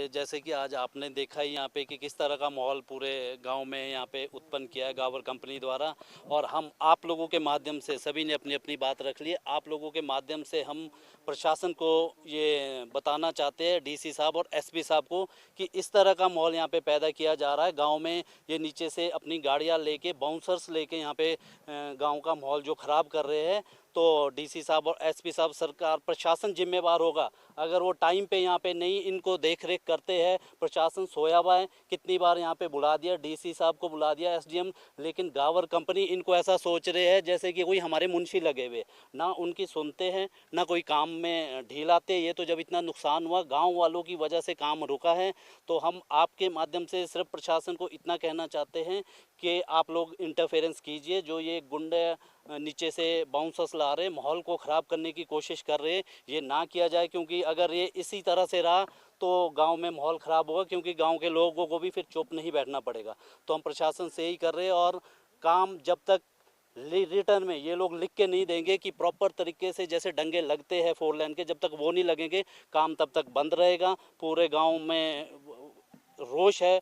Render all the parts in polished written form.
जैसे कि आज आपने देखा ही यहाँ पे कि किस तरह का माहौल पूरे गांव में यहाँ पे उत्पन्न किया है गावर कंपनी द्वारा। और हम आप लोगों के माध्यम से सभी ने अपनी अपनी बात रख ली है। आप लोगों के माध्यम से हम प्रशासन को ये बताना चाहते हैं, डीसी साहब और एसपी साहब को, कि इस तरह का माहौल यहाँ पे पैदा किया जा रहा है गांव में। ये नीचे से अपनी गाड़ियाँ लेके, बाउंसर्स लेके यहाँ पे गांव का माहौल जो ख़राब कर रहे हैं। तो डीसी साहब और एसपी साहब, सरकार, प्रशासन जिम्मेवार होगा। अगर वो टाइम पे यहाँ पे नहीं इनको देख रेख करते हैं, प्रशासन सोया हुआ है। कितनी बार यहाँ पे बुला दिया, डीसी साहब को बुला दिया, एसडीएम, लेकिन गावर कंपनी इनको ऐसा सोच रहे हैं जैसे कि कोई हमारे मुंशी लगे हुए। ना उनकी सुनते हैं, ना कोई काम में ढील आते। ये तो जब इतना नुकसान हुआ, गाँव वालों की वजह से काम रुका है। तो हम आपके माध्यम से सिर्फ प्रशासन को इतना कहना चाहते हैं कि आप लोग इंटरफेरेंस कीजिए। जो ये गुंडे नीचे से बाउंसर्स ला रहे, माहौल को ख़राब करने की कोशिश कर रहे, ये ना किया जाए। क्योंकि अगर ये इसी तरह से रहा तो गांव में माहौल ख़राब होगा, क्योंकि गांव के लोगों को भी फिर चुप नहीं बैठना पड़ेगा। तो हम प्रशासन से ही कर रहे हैं। और काम जब तक रिटर्न में ये लोग लिख के नहीं देंगे कि प्रॉपर तरीके से जैसे डंगे लगते हैं 4 लेन के, जब तक वो नहीं लगेंगे काम तब तक बंद रहेगा। पूरे गांव में रोष है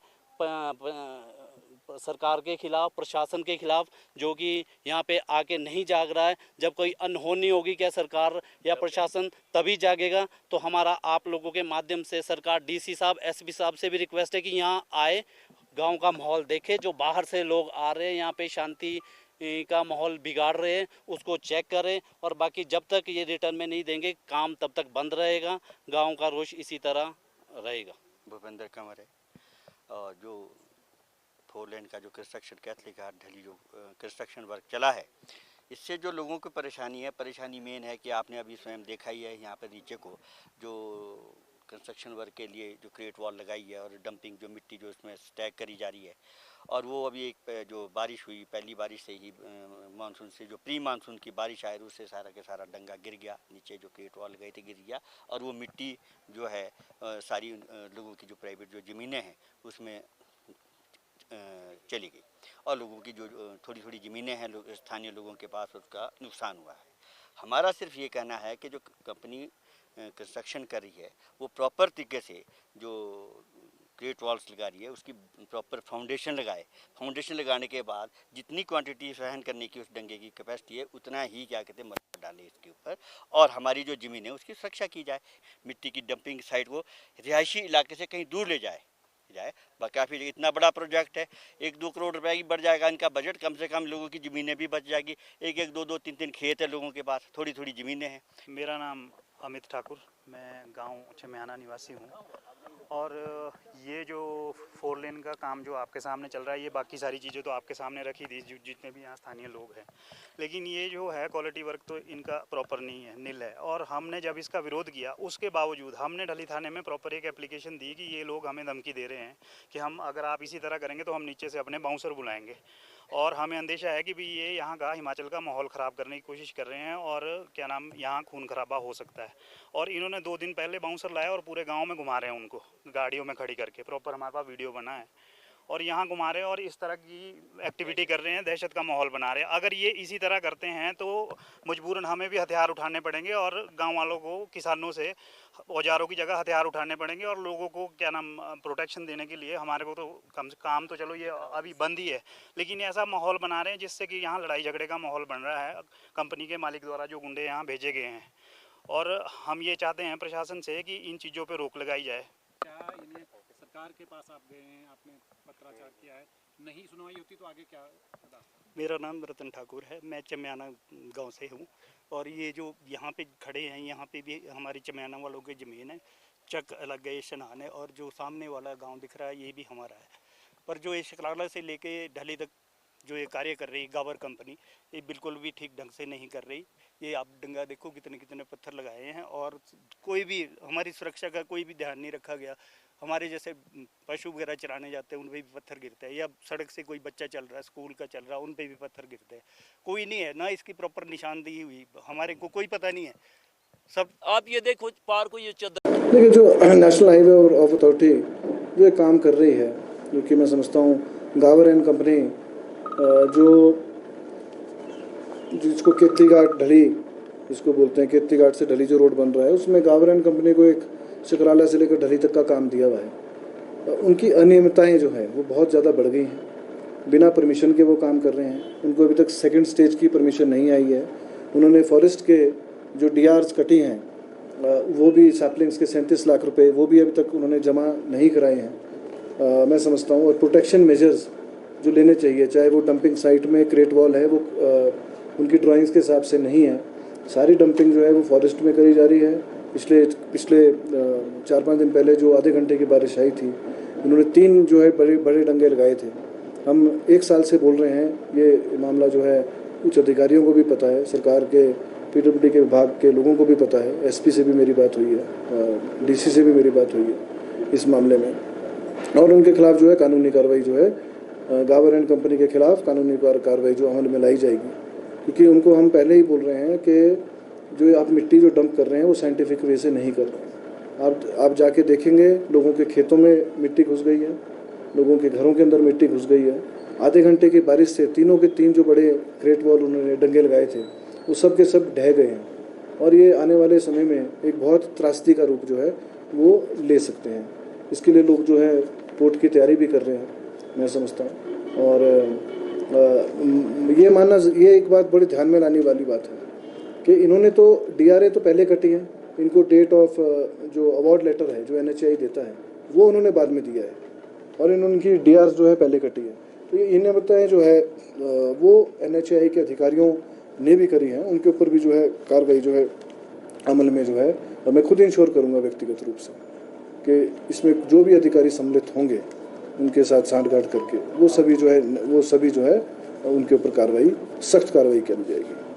सरकार के खिलाफ, प्रशासन के खिलाफ, जो कि यहाँ पे आके नहीं जाग रहा है। जब कोई अनहोनी होगी क्या सरकार या प्रशासन तभी जागेगा। तो हमारा आप लोगों के माध्यम से सरकार, डीसी साहब, एसपी साहब से भी रिक्वेस्ट है कि यहाँ आए, गांव का माहौल देखे। जो बाहर से लोग आ रहे हैं यहाँ पे शांति का माहौल बिगाड़ रहे हैं, उसको चेक करें। और बाकी जब तक ये रिटर्न में नहीं देंगे काम तब तक बंद रहेगा। गाँव का रोष इसी तरह रहेगा। भूपेंद्र कंवर है। और जो 4 लेन का जो कंस्ट्रक्शन, कैथलिक घाट ढली जो कंस्ट्रक्शन वर्क चला है, इससे जो लोगों को परेशानी मेन है कि आपने अभी स्वयं देखा ही है यहाँ पर नीचे को जो कंस्ट्रक्शन वर्क के लिए जो क्रेट वॉल लगाई है और डंपिंग जो मिट्टी जो इसमें स्टैक करी जा रही है। और वो अभी एक जो बारिश हुई, पहली बारिश से ही मानसून से जो प्री मानसून की बारिश आई, उससे सारा के सारा डंगा गिर गया, नीचे जो क्रेट वॉल गए थे गिर गया। और वो मिट्टी जो है सारी लोगों की जो प्राइवेट जो ज़मीनें हैं उसमें चली गई। और लोगों की जो थोड़ी थोड़ी ज़मीनें हैं स्थानीय लोगों के पास, उसका नुकसान हुआ है। हमारा सिर्फ ये कहना है कि जो कंपनी कंस्ट्रक्शन कर रही है वो प्रॉपर तरीके से जो क्रेट वॉल्स लगा रही है उसकी प्रॉपर फाउंडेशन लगाए। फाउंडेशन लगाने के बाद जितनी क्वांटिटी सहन करने की उस डंगे की कैपेसिटी है उतना ही क्या कहते हैं मरम्मत डालें इसके ऊपर। और हमारी जो ज़मीन है उसकी सुरक्षा की जाए। मिट्टी की डंपिंग साइट को रिहायशी इलाके से कहीं दूर ले जाए। काफ़ी इतना बड़ा प्रोजेक्ट है, 1-2 करोड़ रुपए की बढ़ जाएगा इनका बजट। कम से कम लोगों की ज़मीनें भी बच जाएगी। 1-1, 2-2, 3-3 खेत है लोगों के पास, थोड़ी थोड़ी ज़मीनें हैं। मेरा नाम अमित ठाकुर, मैं गांव चमियाना निवासी हूं। और ये जो 4 लेन का काम जो आपके सामने चल रहा है, ये बाकी सारी चीज़ें तो आपके सामने रखी थी जितने भी यहाँ स्थानीय लोग हैं, लेकिन ये जो है क्वालिटी वर्क तो इनका प्रॉपर नहीं है, नील है। और हमने जब इसका विरोध किया उसके बावजूद हमने ढली थाने में प्रॉपर एक एप्लीकेशन दी कि ये लोग हमें धमकी दे रहे हैं कि हम अगर आप इसी तरह करेंगे तो हम नीचे से अपने बाउंसर बुलाएंगे। और हमें अंदेशा है कि भी ये यहाँ का हिमाचल का माहौल ख़राब करने की कोशिश कर रहे हैं और क्या नाम यहाँ खून खराबा हो सकता है। और इन्होंने 2 दिन पहले बाउंसर लाया और पूरे गांव में घुमा रहे हैं उनको गाड़ियों में खड़ी करके, प्रॉपर हमारे पास वीडियो बना है। और यहाँ घुमा रहे हैं और इस तरह की एक्टिविटी कर रहे हैं, दहशत का माहौल बना रहे हैं। अगर ये इसी तरह करते हैं तो मजबूरन हमें भी हथियार उठाने पड़ेंगे और गांव वालों को, किसानों से औजारों की जगह हथियार उठाने पड़ेंगे। और लोगों को क्या नाम प्रोटेक्शन देने के लिए हमारे को तो काम तो चलो ये अभी बंद ही है, लेकिन ऐसा माहौल बना रहे हैं जिससे कि यहाँ लड़ाई झगड़े का माहौल बन रहा है कंपनी के मालिक द्वारा जो गुंडे यहाँ भेजे गए हैं। और हम ये चाहते हैं प्रशासन से कि इन चीज़ों पर रोक लगाई जाए। क्या इन्हें सरकार के पास आप गए हैं, आपने पत्राचार किया है, नहीं सुनवाई होती तो आगे क्या? मेरा नाम रतन ठाकुर है, मैं चमियाना गांव से हूं। और ये जो यहाँ पे खड़े हैं, यहाँ पे भी हमारी चमियाना वालों की ज़मीन है, चक अलग गए शनान है। और जो सामने वाला गांव दिख रहा है ये भी हमारा है। पर जो ये शकलाला से लेके ढली तक जो ये कार्य कर रही है गावर कंपनी, ये बिल्कुल भी ठीक ढंग से नहीं कर रही। ये आप डंगा देखो कितने कितने पत्थर लगाए हैं और कोई भी हमारी सुरक्षा का कोई भी ध्यान नहीं रखा गया। हमारे जैसे पशु वगैरह चराने जाते हैं उन पर भी पत्थर गिरते हैं, या सड़क से कोई बच्चा चल रहा है, स्कूल का चल रहा है, उन पर भी पत्थर गिरते हैं। कोई नहीं है ना इसकी प्रॉपर निशानदेही हुई, हमारे को कोई पता नहीं है। सब आप ये देखो पार को ये देखिए जो नेशनल हाईवे ऑफ अथॉरिटी जो काम कर रही है, जो कि मैं समझता हूँ गावर एंड कंपनी जो जिसको केती घाट ढली जिसको बोलते हैं, केती घाट से ढली जो रोड बन रहा है उसमें गावर एंड कंपनी को एक चकराला से लेकर ढली तक का काम दिया हुआ है। उनकी अनियमितताएं जो है वो बहुत ज़्यादा बढ़ गई हैं। बिना परमिशन के वो काम कर रहे हैं। उनको अभी तक सेकंड स्टेज की परमिशन नहीं आई है। उन्होंने फॉरेस्ट के जो DRs कटी हैं वो भी सैपलिंग्स के 37 लाख रुपए वो भी अभी तक उन्होंने जमा नहीं कराए हैं। मैं समझता हूँ और प्रोटेक्शन मेजर्स जो लेने चाहिए, चाहे वो डंपिंग साइट में क्रेट वॉल है वो उनकी ड्राइंग्स के हिसाब से नहीं है। सारी डंपिंग जो है वो फॉरेस्ट में करी जा रही है। पिछले 4-5 दिन पहले जो आधे घंटे की बारिश आई थी, उन्होंने 3 जो है बड़े डंगे लगाए थे। हम 1 साल से बोल रहे हैं, ये मामला जो है उच्च अधिकारियों को भी पता है, सरकार के PWD के विभाग के लोगों को भी पता है। SP से भी मेरी बात हुई है, DC से भी मेरी बात हुई है इस मामले में, और उनके खिलाफ जो है कानूनी कार्रवाई जो है गावर एंड कंपनी के खिलाफ कानूनी कार्रवाई जो अमल में लाई जाएगी। क्योंकि उनको हम पहले ही बोल रहे हैं कि जो आप मिट्टी जो डंप कर रहे हैं वो साइंटिफिक वे से नहीं कर रहे हैं। आप जाके देखेंगे लोगों के खेतों में मिट्टी घुस गई है, लोगों के घरों के अंदर मिट्टी घुस गई है। आधे घंटे की बारिश से तीनों के 3 जो बड़े क्रेट वॉल उन्होंने डंगे लगाए थे वो सब के सब ढह गए हैं, और ये आने वाले समय में एक बहुत त्रासदी का रूप जो है वो ले सकते हैं। इसके लिए लोग जो है कोर्ट की तैयारी भी कर रहे हैं, मैं समझता हूँ। और ये एक बात बड़ी ध्यान में लाने वाली बात है कि इन्होंने तो DRA तो पहले कटी है, इनको डेट ऑफ जो अवार्ड लेटर है जो NHAI देता है वो उन्होंने बाद में दिया है, और इनकी DRs जो है पहले कटी है। तो ये अनियमितताएं जो है वो NHAI के अधिकारियों ने भी करी हैं, उनके ऊपर भी जो है कार्रवाई जो है अमल में जो है, और मैं खुद इंश्योर करूंगा व्यक्तिगत रूप से कि इसमें जो भी अधिकारी सम्मिलित होंगे उनके साथ सांठगांठ करके वो सभी जो है उनके ऊपर कार्रवाई, सख्त कार्रवाई की जाएगी।